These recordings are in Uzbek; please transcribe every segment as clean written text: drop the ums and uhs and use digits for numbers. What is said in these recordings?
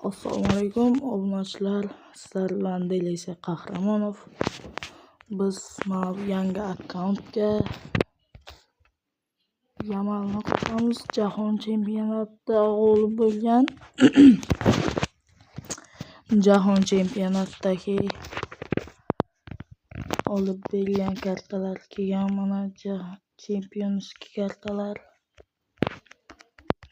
Assalomu alaykum obunachilar, sizlar bilan Delisa Qahramonov. Biz yangi akkauntga Yamalni qo'shamiz. Jahon chempionatida g'olib bo'lgan Jahon chempionatidagi olib bergan kartalar kelgan, mana chempionskiy kartalar.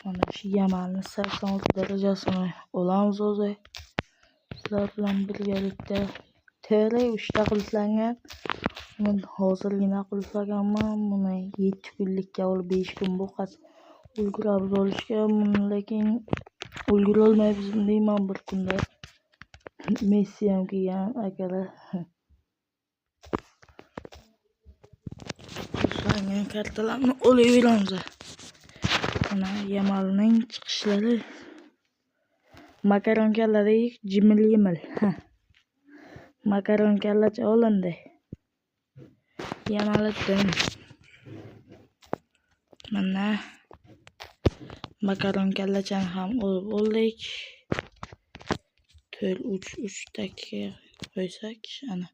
Mana shu Yamalni 86 darajasini olamiz o'zi. Sizlar bilan birgalikda TR 3 qulflangan. Buni hozirgina qulflaganman. Buni 7 kunlikka olib 5 kun bo'lib ulguramiz olishga, lekin ulgura olmaymiz deyman bir kunda. Messi ham kelgan akalar. Qulflangan kartalarni olaveramiz. Mana Yamalning chiqishlari. Makaron kalladek jimil-yimil. Makaron kallacha olindi. Yamaliddin. Mana makaron kallachani ham olib oldik. 4-3 dakika qo'ysak, ana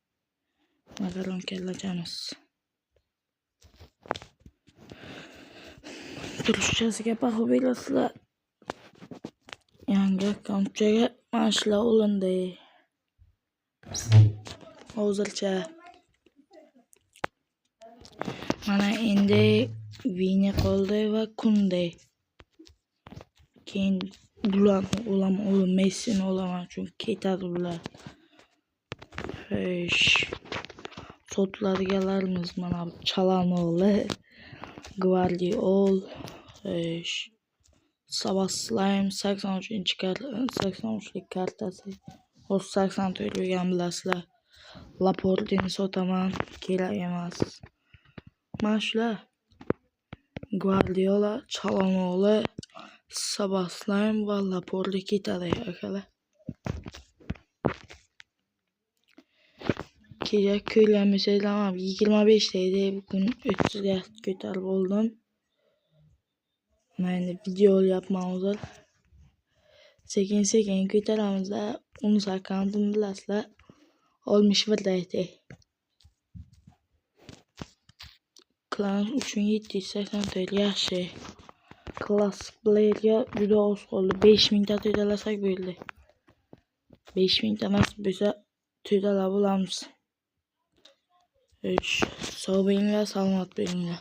makaron kallachamiz. Turishchasiga baho berasizlar. Yangi akkauntga mana shular olindi. Hozircha mana endi Vini qoldi va Kunde. Keyin bularni olaman, Messini olaman, chunki ketadi bular. Sotiladiganlarimiz mana Chalanoli, Guardiol, Szoboszlai 83lik kartasi. Hozir 84 bo'lgan bilasizlar. Laporteni sotaman, kerak emas. Mana shular. Guardiola, Chalanoli, Szoboszlai va Laporte ketadi akalar. Kecha ko'rgan bo'lsanglar, 25 ta edi, bugun 30 ga ko'tarib oldim. Mana endi video olyapman hozir. Sekin-sekin ko'taramiz-da. Unisi akkauntini bilasizlar. 61 da edi. Klan 3784 yaxshi. Klassik playerga juda oz qoldi. 5000 ta to'dalasak bo'ldi. 5000 ta nasib bo'lsa to'dalab olamiz. Sog' bo'linglar, salomat bo'linglar.